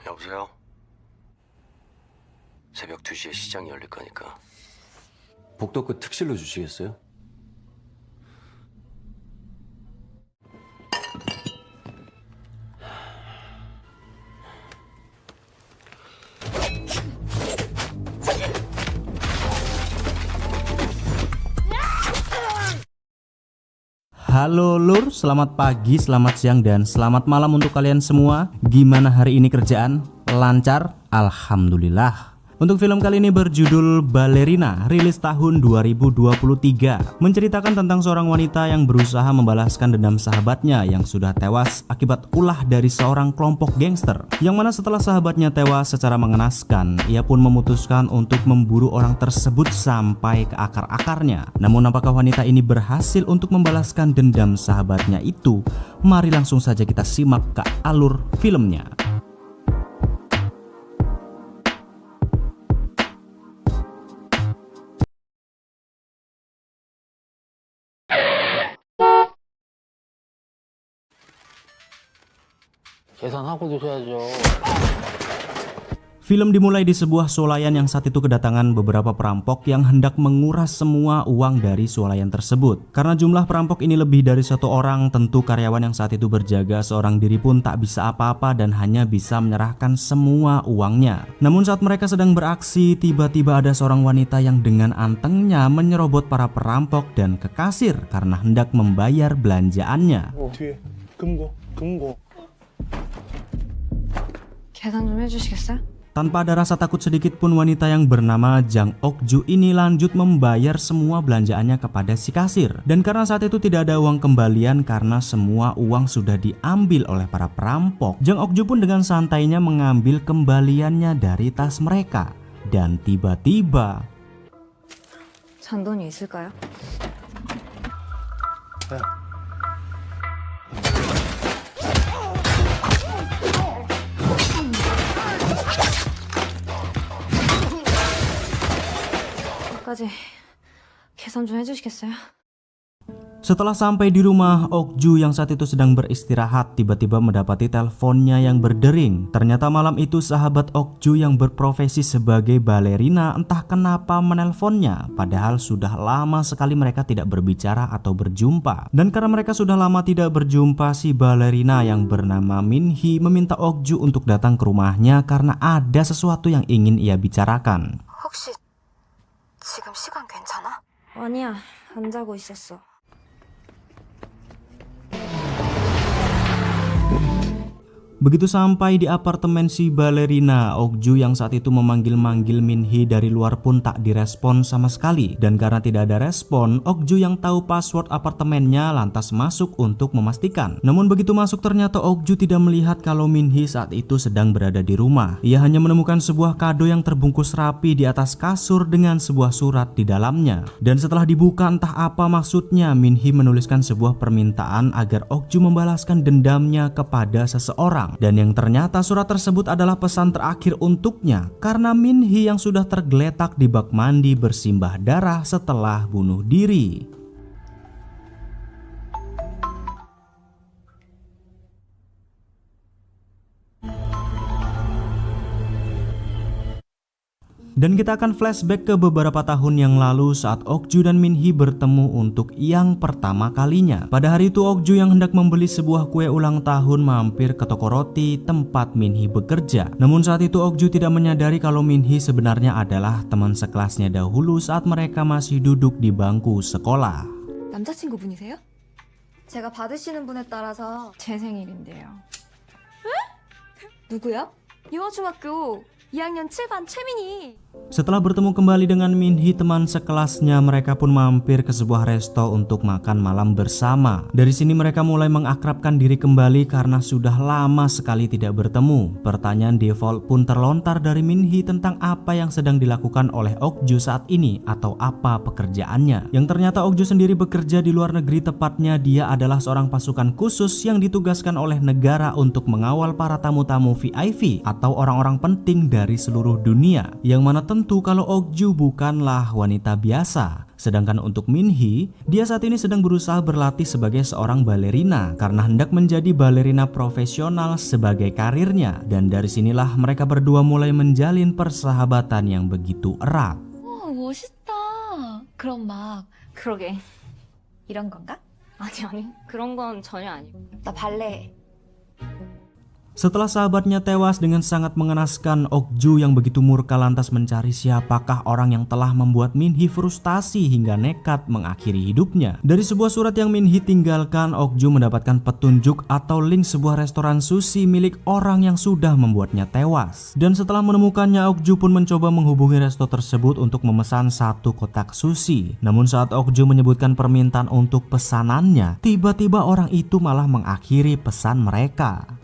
여보세요? 새벽 2시에 시장이 열릴 거니까 복도급 특실로 주시겠어요? Halo lur, selamat pagi, selamat siang, dan selamat malam untuk kalian semua. Gimana hari ini kerjaan? Lancar? Alhamdulillah. Untuk film kali ini berjudul Ballerina, rilis tahun 2023, menceritakan tentang seorang wanita yang berusaha membalaskan dendam sahabatnya yang sudah tewas akibat ulah dari seorang kelompok gangster. Yang mana setelah sahabatnya tewas secara mengenaskan, ia pun memutuskan untuk memburu orang tersebut sampai ke akar-akarnya. Namun apakah wanita ini berhasil untuk membalaskan dendam sahabatnya itu? Mari langsung saja kita simak ke alur filmnya. 계산하고 드셔야죠. Film dimulai di sebuah swalayan yang saat itu kedatangan beberapa perampok yang hendak menguras semua uang dari swalayan tersebut. Karena jumlah perampok ini lebih dari satu orang, tentu karyawan yang saat itu berjaga seorang diri pun tak bisa apa-apa dan hanya bisa menyerahkan semua uangnya. Namun saat mereka sedang beraksi, tiba-tiba ada seorang wanita yang dengan antengnya menyerobot para perampok dan ke kasir karena hendak membayar belanjaannya. 뒤에 금고 계산 좀 해주시겠어요? Tanpa ada rasa takut sedikit pun, wanita yang bernama Jang Ok-ju ini lanjut membayar semua belanjaannya kepada si kasir. Dan karena saat itu tidak ada uang kembalian karena semua uang sudah diambil oleh para perampok, Jang Ok-ju pun dengan santainya mengambil kembaliannya dari tas mereka. Dan tiba-tiba 잔돈이 있을까요? 까지 계산 좀 해주시겠어요? setelah sampai di rumah, Ok-ju yang saat itu sedang beristirahat tiba-tiba mendapati teleponnya yang berdering. Ternyata malam itu sahabat Ok-ju yang berprofesi sebagai balerina entah kenapa menelponnya, padahal sudah lama sekali mereka tidak berbicara atau berjumpa. Dan karena mereka sudah lama tidak berjumpa, si balerina yang bernama Min-hee meminta Ok-ju untuk datang ke rumahnya karena ada sesuatu yang ingin ia bicarakan. 혹시 지금 시간 괜찮아? 아니야, 안 자고 있었어. Begitu sampai di apartemen si balerina, Ok-ju yang saat itu memanggil-manggil Min-hee dari luar pun tak direspon sama sekali. Dan karena tidak ada respon, Ok-ju yang tahu password apartemennya lantas masuk untuk memastikan. Namun begitu masuk ternyata Ok-ju tidak melihat kalau Min-hee saat itu sedang berada di rumah. Ia hanya menemukan sebuah kado yang terbungkus rapi di atas kasur dengan sebuah surat di dalamnya. Dan setelah dibuka entah apa maksudnya, Min-hee menuliskan sebuah permintaan agar Ok-ju membalaskan dendamnya kepada seseorang. Dan yang ternyata surat tersebut adalah pesan terakhir untuknya karena Min-hee yang sudah tergeletak di bak mandi bersimbah darah setelah bunuh diri. Dan kita akan flashback ke beberapa tahun yang lalu saat Ok-ju dan Min-hee bertemu untuk yang pertama kalinya. Pada hari itu Ok-ju yang hendak membeli sebuah kue ulang tahun mampir ke toko roti tempat Min-hee bekerja. Namun saat itu Ok-ju tidak menyadari kalau Min-hee sebenarnya adalah teman sekelasnya dahulu saat mereka masih duduk di bangku sekolah. 남자친구분이세요? 제가 받으시는 분에 따라서 제 생일인데요. 누구야? 유아중학교 2학년 7반 최민희. Setelah bertemu kembali dengan Min-hee teman sekelasnya, mereka pun mampir ke sebuah resto untuk makan malam bersama. Dari sini mereka mulai mengakrabkan diri kembali karena sudah lama sekali tidak bertemu. Pertanyaan default pun terlontar dari Min-hee tentang apa yang sedang dilakukan oleh Ok-ju saat ini atau apa pekerjaannya. Yang ternyata Ok-ju sendiri bekerja di luar negeri, tepatnya dia adalah seorang pasukan khusus yang ditugaskan oleh negara untuk mengawal para tamu-tamu VIP atau orang-orang penting dari seluruh dunia. Yang mana tentu kalau Ok-ju bukanlah wanita biasa. Sedangkan untuk Min-hee, dia saat ini sedang berusaha berlatih sebagai seorang balerina karena hendak menjadi balerina profesional sebagai karirnya. Dan dari sinilah mereka berdua mulai menjalin persahabatan yang begitu erat. 멋있다. 그럼 막 그러게. 이런 건가? 아니, 그런 건 전혀 아니고. 나 발레 해. Setelah sahabatnya tewas dengan sangat mengenaskan, Ok-ju yang begitu murka lantas mencari siapakah orang yang telah membuat Min-hee frustasi hingga nekat mengakhiri hidupnya. Dari sebuah surat yang Min-hee tinggalkan, Ok-ju mendapatkan petunjuk atau link sebuah restoran sushi milik orang yang sudah membuatnya tewas. Dan setelah menemukannya, Ok-ju pun mencoba menghubungi resto tersebut untuk memesan 1 kotak sushi. Namun saat Ok-ju menyebutkan permintaan untuk pesanannya, tiba-tiba orang itu malah mengakhiri pesan mereka.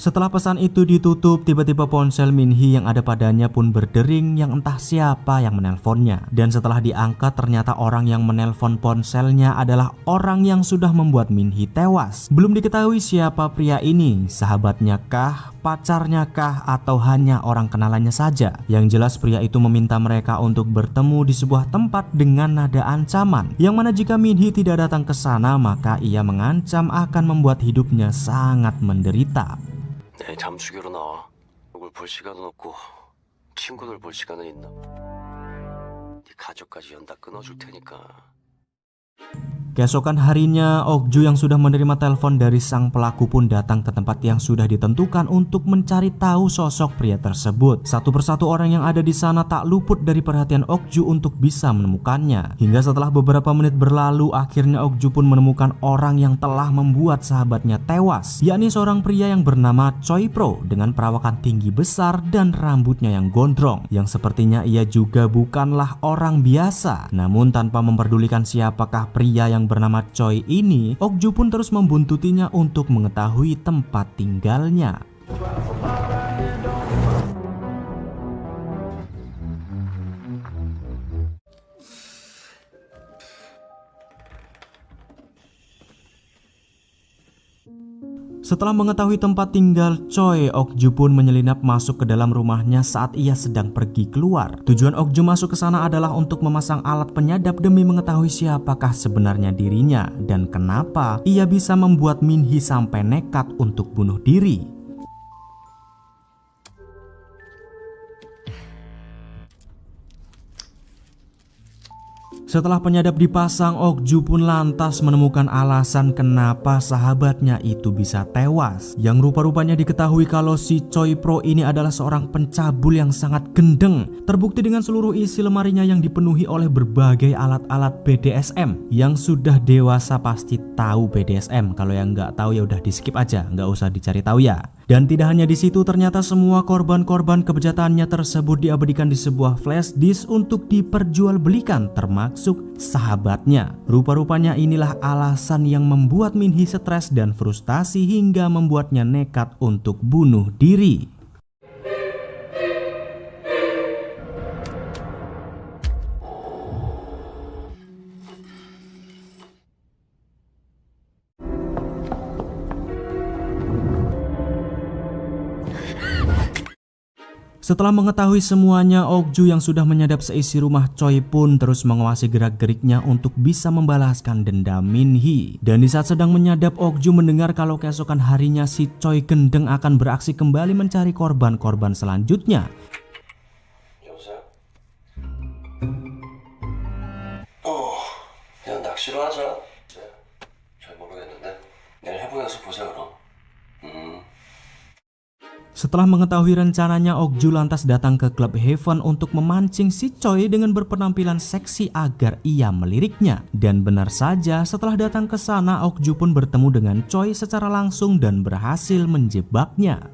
Setelah pesan itu ditutup, tiba-tiba ponsel Min-hee yang ada padanya pun berdering yang entah siapa yang menelponnya. Dan setelah diangkat, ternyata orang yang menelpon ponselnya adalah orang yang sudah membuat Min-hee tewas. Belum diketahui siapa pria ini, sahabatnya kah, pacarnya kah, atau hanya orang kenalannya saja. Yang jelas pria itu meminta mereka untuk bertemu di sebuah tempat dengan nada ancaman, yang mana jika Min-hee tidak datang ke sana, maka ia mengancam akan membuat hidupnya sangat menderita. 내일 잠수교로 나와. 누굴 볼 시간은 없고 친구들 볼 시간은 있나? 네 가족까지 연다 끊어줄 테니까. Keesokan harinya, Ok-ju yang sudah menerima telepon dari sang pelaku pun datang ke tempat yang sudah ditentukan untuk mencari tahu sosok pria tersebut. Satu persatu orang yang ada di sana tak luput dari perhatian Ok-ju untuk bisa menemukannya. Hingga setelah beberapa menit berlalu, akhirnya Ok-ju pun menemukan orang yang telah membuat sahabatnya tewas, yakni seorang pria yang bernama Choi Pro dengan perawakan tinggi besar dan rambutnya yang gondrong, yang sepertinya ia juga bukanlah orang biasa. Namun tanpa memperdulikan siapakah pria yang bernama Choi ini, Ok-ju pun terus membuntutinya untuk mengetahui tempat tinggalnya. Setelah mengetahui tempat tinggal Choi, Ok-ju pun menyelinap masuk ke dalam rumahnya saat ia sedang pergi keluar. Tujuan Ok-ju masuk ke sana adalah untuk memasang alat penyadap demi mengetahui siapakah sebenarnya dirinya dan kenapa ia bisa membuat Min-hee sampai nekat untuk bunuh diri. Setelah penyadap dipasang, Ok-ju pun lantas menemukan alasan kenapa sahabatnya itu bisa tewas. Yang rupa-rupanya diketahui kalau si Choi Pro ini adalah seorang pencabul yang sangat gendeng. Terbukti dengan seluruh isi lemarinya yang dipenuhi oleh berbagai alat-alat BDSM. Yang sudah dewasa pasti tahu BDSM. Kalau yang nggak tahu ya udah di skip aja, nggak usah dicari tahu ya. Dan tidak hanya di situ, ternyata semua korban-korban kebejatannya tersebut diabadikan di sebuah flash disk untuk diperjualbelikan, termasuk sahabatnya. Rupa-rupanya inilah alasan yang membuat Min-hee stres dan frustasi hingga membuatnya nekat untuk bunuh diri. Setelah mengetahui semuanya, Ok-ju yang sudah menyadap seisi rumah Choi pun terus menguasai gerak-geriknya untuk bisa membalaskan dendam Min-hee. Dan di saat sedang menyadap, Ok-ju mendengar kalau keesokan harinya si Choi gendeng akan beraksi kembali mencari korban-korban selanjutnya. 여보세요? 그냥 낚시로 하자. 잘 모르겠는데 내일 해보면서 보자 그럼. Setelah mengetahui rencananya, Ok-ju lantas datang ke klub Heaven untuk memancing si Choi dengan berpenampilan seksi agar ia meliriknya. Dan benar saja, setelah datang ke sana, Ok-ju pun bertemu dengan Choi secara langsung dan berhasil menjebaknya.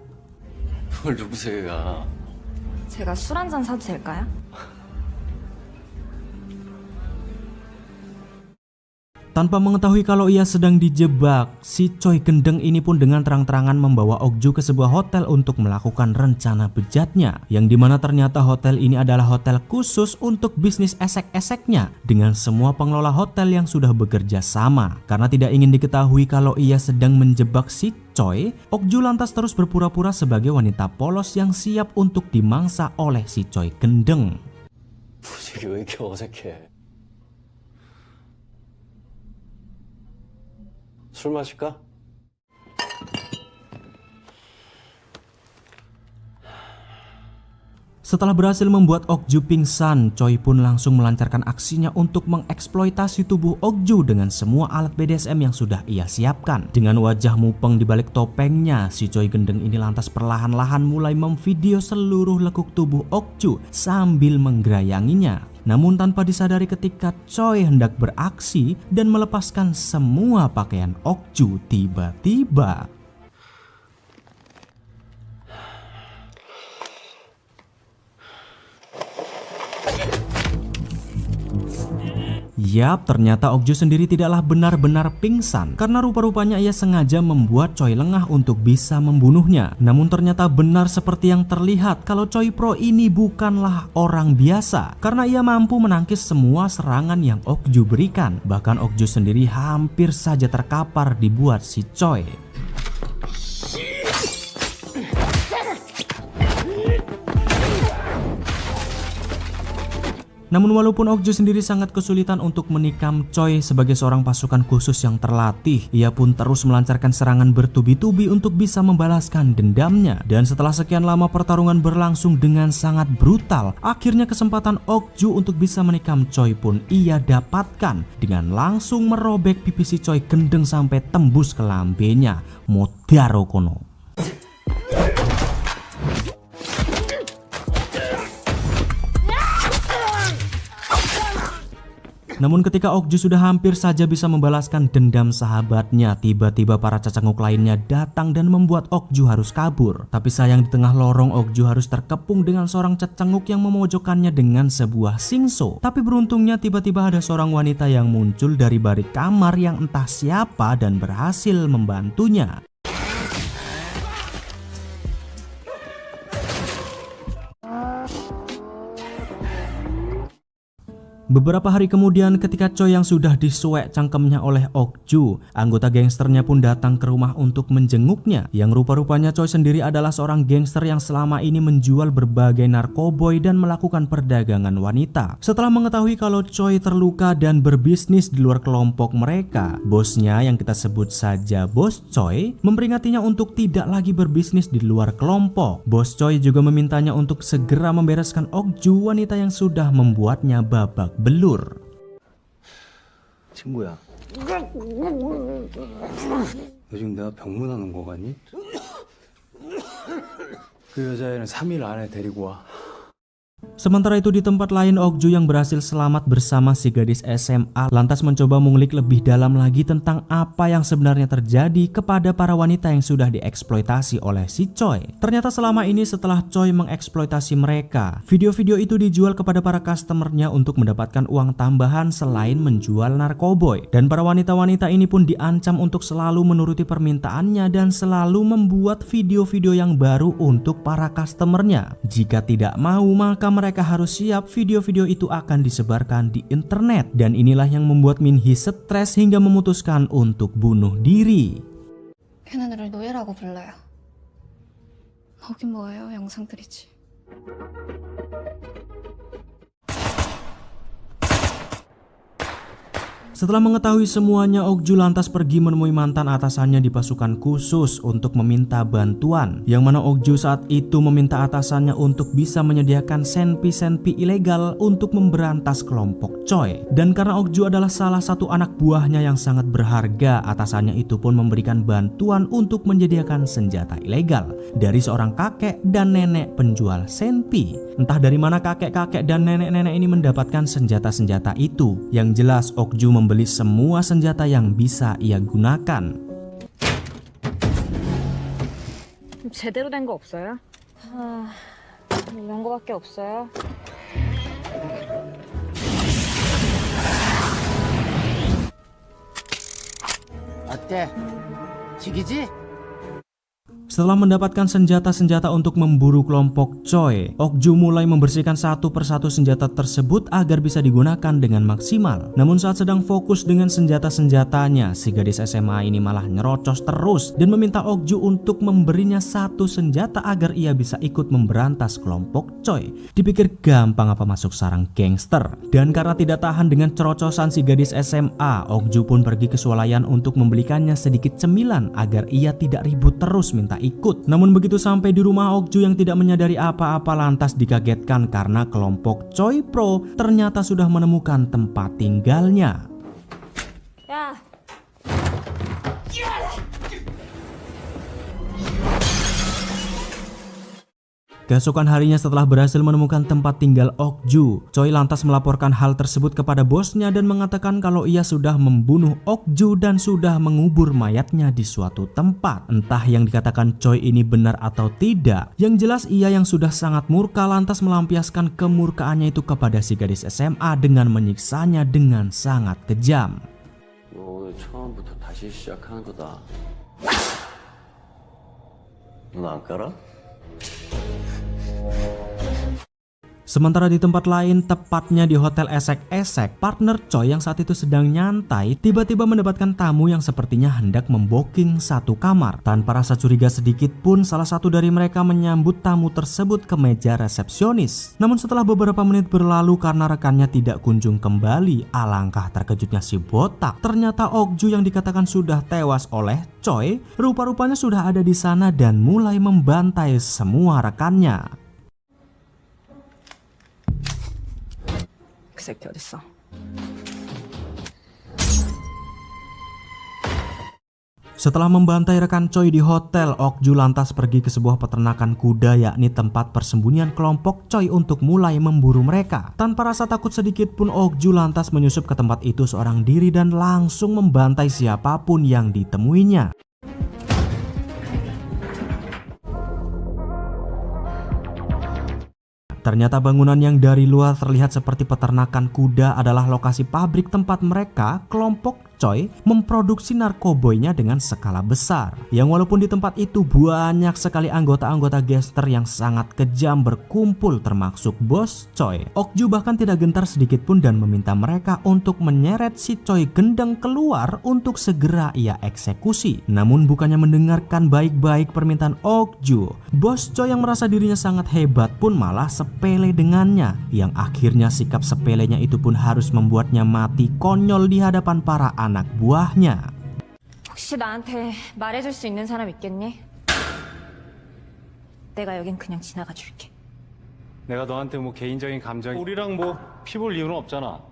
뭘 누구세요? 제가 술 한 잔 사도 될까요? Tanpa mengetahui kalau ia sedang dijebak, si Choi Gendeng ini pun dengan terang-terangan membawa Ok Ju ke sebuah hotel untuk melakukan rencana bejatnya, yang dimana ternyata hotel ini adalah hotel khusus untuk bisnis esek-eseknya dengan semua pengelola hotel yang sudah bekerja sama. Karena tidak ingin diketahui kalau ia sedang menjebak si Choi, Ok Ju lantas terus berpura-pura sebagai wanita polos yang siap untuk dimangsa oleh si Choi Gendeng. 분위기 왜 이렇게 어색해? 술 마실까? Setelah berhasil membuat Ok Ju pingsan, Choi pun langsung melancarkan aksinya untuk mengeksploitasi tubuh Ok Ju dengan semua alat BDSM yang sudah ia siapkan. Dengan wajah mupeng di balik topengnya, si Choi Gendeng ini lantas perlahan-lahan mulai memvideo seluruh lekuk tubuh Ok Ju sambil menggerayanginya. Namun tanpa disadari ketika Choi hendak beraksi dan melepaskan semua pakaian Ok Ju, tiba-tiba yap, ternyata Ok Ju sendiri tidaklah benar-benar pingsan karena rupa-rupanya ia sengaja membuat Choi lengah untuk bisa membunuhnya. Namun ternyata benar seperti yang terlihat kalau Choi Pro ini bukanlah orang biasa karena ia mampu menangkis semua serangan yang Ok Ju berikan. Bahkan Ok Ju sendiri hampir saja terkapar dibuat si Choi. Namun walaupun Ok Ju sendiri sangat kesulitan untuk menikam Choi sebagai seorang pasukan khusus yang terlatih, ia pun terus melancarkan serangan bertubi-tubi untuk bisa membalaskan dendamnya. Dan setelah sekian lama pertarungan berlangsung dengan sangat brutal, akhirnya kesempatan Ok Ju untuk bisa menikam Choi pun ia dapatkan dengan langsung merobek pipi si Choi Gendeng sampai tembus ke lambenya. Modaro kono. Namun ketika Ok Ju sudah hampir saja bisa membalaskan dendam sahabatnya, tiba-tiba para cacanguk lainnya datang dan membuat Ok Ju harus kabur. Tapi sayang di tengah lorong Ok Ju harus terkepung dengan seorang cacanguk yang memojokkannya dengan sebuah singso. Tapi beruntungnya tiba-tiba ada seorang wanita yang muncul dari balik kamar yang entah siapa dan berhasil membantunya. Beberapa hari kemudian ketika Choi yang sudah disuek cangkemnya oleh Ok Ju, anggota gangsternya pun datang ke rumah untuk menjenguknya. Yang rupa-rupanya Choi sendiri adalah seorang gangster yang selama ini menjual berbagai narkoboy dan melakukan perdagangan wanita. Setelah mengetahui kalau Choi terluka dan berbisnis di luar kelompok mereka, bosnya yang kita sebut saja Bos Choi memperingatinya untuk tidak lagi berbisnis di luar kelompok. Bos Choi juga memintanya untuk segera membereskan Ok Ju, wanita yang sudah membuatnya babak belur. 친구야, 요즘 내가 병문안 온 거 같니? 그 여자애는 3일 안에 데리고 와. Sementara itu di tempat lain, Ok Ju yang berhasil selamat bersama si gadis SMA lantas mencoba mengulik lebih dalam lagi tentang apa yang sebenarnya terjadi kepada para wanita yang sudah dieksploitasi oleh si Choi. Ternyata selama ini setelah Choi mengeksploitasi mereka, video-video itu dijual kepada para customernya untuk mendapatkan uang tambahan selain menjual narkoboy. Dan para wanita-wanita ini pun diancam untuk selalu menuruti permintaannya dan selalu membuat video-video yang baru untuk para customernya. Jika tidak mau, maka mereka harus siap video-video itu akan disebarkan di internet. Dan inilah yang membuat Min-hee stres hingga memutuskan untuk bunuh diri. 걔네들을 노예라고 불러요. 뭐긴 뭐예요, 영상들이지. Setelah mengetahui semuanya, Ok Ju lantas pergi menemui mantan atasannya di pasukan khusus untuk meminta bantuan. Yang mana Ok Ju saat itu meminta atasannya untuk bisa menyediakan senpi-senpi ilegal untuk memberantas kelompok Choi. Dan karena Ok Ju adalah salah satu anak buahnya yang sangat berharga, atasannya itu pun memberikan bantuan untuk menyediakan senjata ilegal dari seorang kakek dan nenek penjual senpi. Entah dari mana kakek-kakek dan nenek-nenek ini mendapatkan senjata-senjata itu. Yang jelas Ok Ju membeli semua senjata yang bisa ia gunakan. 제대로 된 거 없어요? 이런 거밖에 없어요. 어때? 죽이지? Setelah mendapatkan senjata-senjata untuk memburu kelompok Choi, Okju mulai membersihkan satu persatu senjata tersebut agar bisa digunakan dengan maksimal. Namun saat sedang fokus dengan senjata-senjatanya, si gadis SMA ini malah nyerocos terus dan meminta Okju untuk memberinya satu senjata agar ia bisa ikut memberantas kelompok Choi. Dipikir gampang apa masuk sarang gangster. Dan karena tidak tahan dengan cerocosan si gadis SMA, Okju pun pergi ke swalayan untuk membelikannya sedikit cemilan agar ia tidak ribut terus minta ikut. Namun begitu sampai di rumah, Okju yang tidak menyadari apa-apa lantas dikagetkan karena kelompok Choi Pro ternyata sudah menemukan tempat tinggalnya. 야, Keesokan harinya setelah berhasil menemukan tempat tinggal Okju, Choi lantas melaporkan hal tersebut kepada bosnya dan mengatakan kalau ia sudah membunuh Okju dan sudah mengubur mayatnya di suatu tempat. Entah yang dikatakan Choi ini benar atau tidak, yang jelas ia yang sudah sangat murka lantas melampiaskan kemurkaannya itu kepada si gadis SMA dengan menyiksanya dengan sangat kejam. 너 오늘 처음부터 다시 시작하는 거다. 눈 안 깔아? Sementara di tempat lain, tepatnya di Hotel Esek-Esek, partner Choi yang saat itu sedang nyantai tiba-tiba mendapatkan tamu yang sepertinya hendak membooking satu kamar. Tanpa rasa curiga sedikit pun, salah satu dari mereka menyambut tamu tersebut ke meja resepsionis. Namun setelah beberapa menit berlalu karena rekannya tidak kunjung kembali, alangkah terkejutnya si botak. Ternyata Okju yang dikatakan sudah tewas oleh Choi, rupa-rupanya sudah ada di sana dan mulai membantai semua rekannya. 그 새끼 어딨어? Setelah membantai rekan Choi di hotel, Okju lantas pergi ke sebuah peternakan kuda yakni tempat persembunyian kelompok Choi untuk mulai memburu mereka. Tanpa rasa takut sedikit pun, Okju lantas menyusup ke tempat itu seorang diri dan langsung membantai siapapun yang ditemuinya. Ternyata bangunan yang dari luar terlihat seperti peternakan kuda adalah lokasi pabrik tempat mereka, kelompok Choi, memproduksi narkoboynya dengan skala besar. Yang walaupun di tempat itu banyak sekali anggota-anggota gangster yang sangat kejam berkumpul termasuk bos Choi, Okju bahkan tidak gentar sedikit pun dan meminta mereka untuk menyeret si Choi gendeng keluar untuk segera ia eksekusi. Namun bukannya mendengarkan baik-baik permintaan Okju, bos Choi yang merasa dirinya sangat hebat pun malah sepele dengannya, yang akhirnya sikap sepelenya itu pun harus membuatnya mati konyol di hadapan para anak buahnya. 혹시 나한테 말해줄 수 있는 사람 있겠니? 내가 여긴 그냥 지나가 줄게. 내가 너한테 뭐 개인적인 감정이 우리랑 뭐 피볼 이유는 없잖아.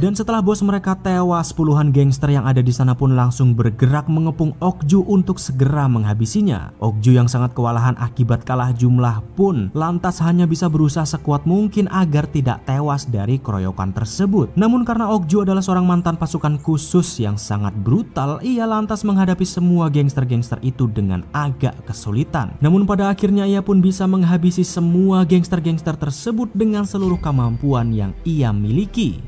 Dan setelah bos mereka tewas, puluhan gangster yang ada di sana pun langsung bergerak mengepung Okju untuk segera menghabisinya. Okju yang sangat kewalahan akibat kalah jumlah pun lantas hanya bisa berusaha sekuat mungkin agar tidak tewas dari keroyokan tersebut. Namun karena Okju adalah seorang mantan pasukan khusus yang sangat brutal, ia lantas menghadapi semua gangster-gangster itu dengan agak kesulitan. Namun pada akhirnya ia pun bisa menghabisi semua gangster-gangster tersebut dengan seluruh kemampuan yang ia miliki.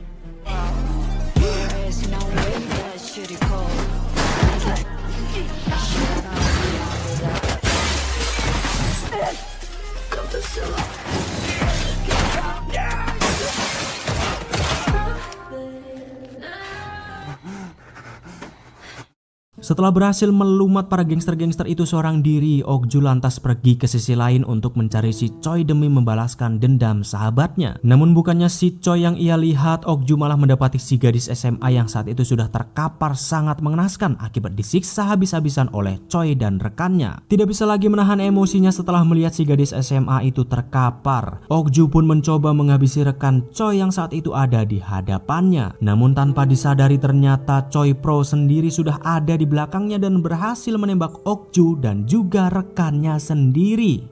Setelah berhasil melumat para gangster-gangster itu seorang diri, Okju lantas pergi ke sisi lain untuk mencari si Choi demi membalaskan dendam sahabatnya. Namun bukannya si Choi yang ia lihat, Okju malah mendapati si gadis SMA yang saat itu sudah terkapar sangat mengenaskan akibat disiksa habis-habisan oleh Choi dan rekannya. Tidak bisa lagi menahan emosinya setelah melihat si gadis SMA itu terkapar, Okju pun mencoba menghabisi rekan Choi yang saat itu ada di hadapannya. Namun tanpa disadari ternyata Choi Pro sendiri sudah ada di belakangnya dan berhasil menembak Okju dan juga rekannya sendiri.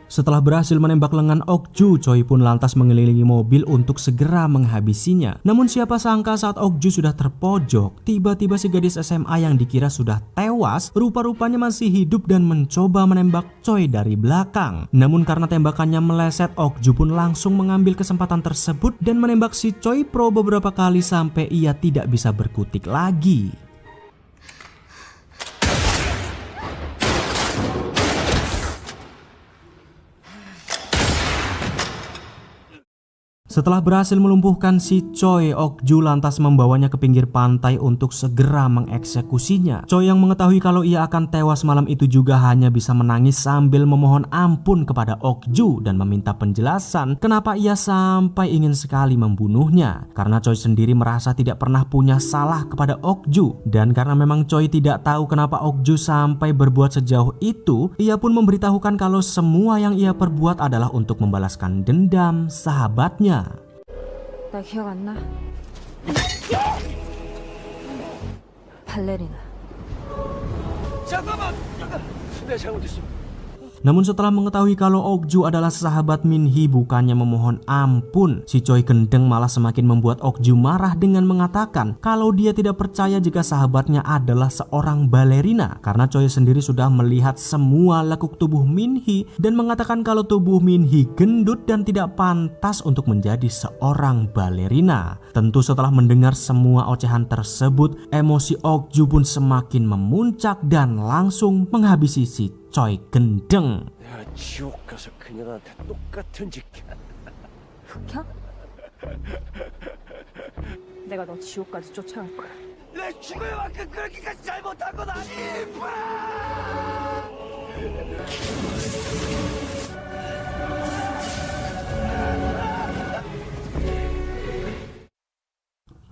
Setelah berhasil menembak lengan Okju, Choi pun lantas mengelilingi mobil untuk segera menghabisinya. Namun siapa sangka saat Okju sudah terpojok, tiba-tiba si gadis SMA yang dikira sudah tewas, rupa-rupanya masih hidup dan mencoba menembak Choi dari belakang. Namun karena tembakannya meleset, Okju pun langsung mengambil kesempatan tersebut dan menembak si Choi Pro beberapa kali sampai ia tidak bisa berkutik lagi. Setelah berhasil melumpuhkan si Choi, Okju lantas membawanya ke pinggir pantai untuk segera mengeksekusinya. Choi yang mengetahui kalau ia akan tewas malam itu juga hanya bisa menangis sambil memohon ampun kepada Okju dan meminta penjelasan kenapa ia sampai ingin sekali membunuhnya. Karena Choi sendiri merasa tidak pernah punya salah kepada Okju, dan karena memang Choi tidak tahu kenapa Okju sampai berbuat sejauh itu, ia pun memberitahukan kalau semua yang ia perbuat adalah untuk membalaskan dendam sahabatnya. 나 기억 안 나? 발레리나. Namun setelah mengetahui kalau Okju adalah sahabat Minhee, bukannya memohon ampun, si Choi gendeng malah semakin membuat Okju marah dengan mengatakan kalau dia tidak percaya jika sahabatnya adalah seorang balerina. Karena Choi sendiri sudah melihat semua lekuk tubuh Minhee dan mengatakan kalau tubuh Minhee gendut dan tidak pantas untuk menjadi seorang balerina. Tentu setelah mendengar semua ocehan tersebut, emosi Okju pun semakin memuncak dan langsung menghabisi si Choi gendeng. 내가 지옥 가서 그녀한테 똑같은 짓. 흑혀? 내가 너 지옥까지 쫓아갈 거야. 내 죽을 만큼 그렇게까지 잘못한 건 아니.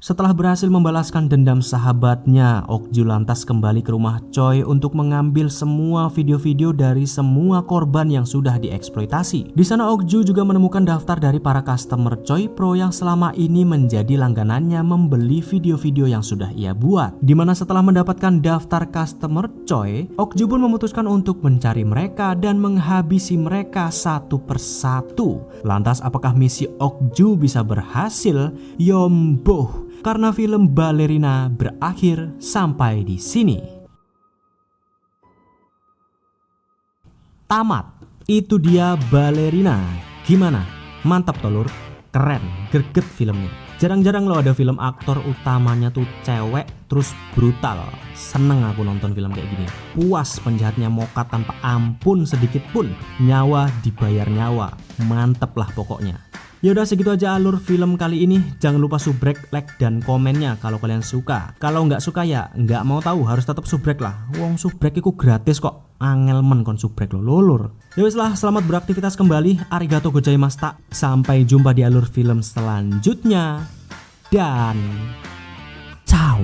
Setelah berhasil membalaskan dendam sahabatnya, Okju lantas kembali ke rumah Choi untuk mengambil semua video-video dari semua korban yang sudah dieksploitasi. Di sana Okju juga menemukan daftar dari para customer Choi Pro yang selama ini menjadi langganannya membeli video-video yang sudah ia buat. Dimana setelah mendapatkan daftar customer Choi, Okju pun memutuskan untuk mencari mereka dan menghabisi mereka satu persatu. Lantas apakah misi Okju bisa berhasil? Yomboh! Karena film Balerina berakhir sampai di sini. Tamat. Itu dia Balerina. Gimana? Mantap tolur? Keren, greget filmnya. Jarang-jarang lo ada film aktor utamanya tuh cewek terus brutal. Seneng aku nonton film kayak gini. Puas penjahatnya mokat tanpa ampun sedikit pun. Nyawa dibayar nyawa. Mantep lah pokoknya. Yaudah segitu aja alur film kali ini. Jangan lupa subrek, like, dan komennya kalau kalian suka. Kalau nggak suka ya nggak mau tahu, harus tetap subrek lah. Wong subrek itu gratis kok. Angelmen kon subrek lo lolur. Yowes lah, selamat beraktivitas kembali. Arigato gozaimashita. Sampai jumpa di alur film selanjutnya. Dan ciao.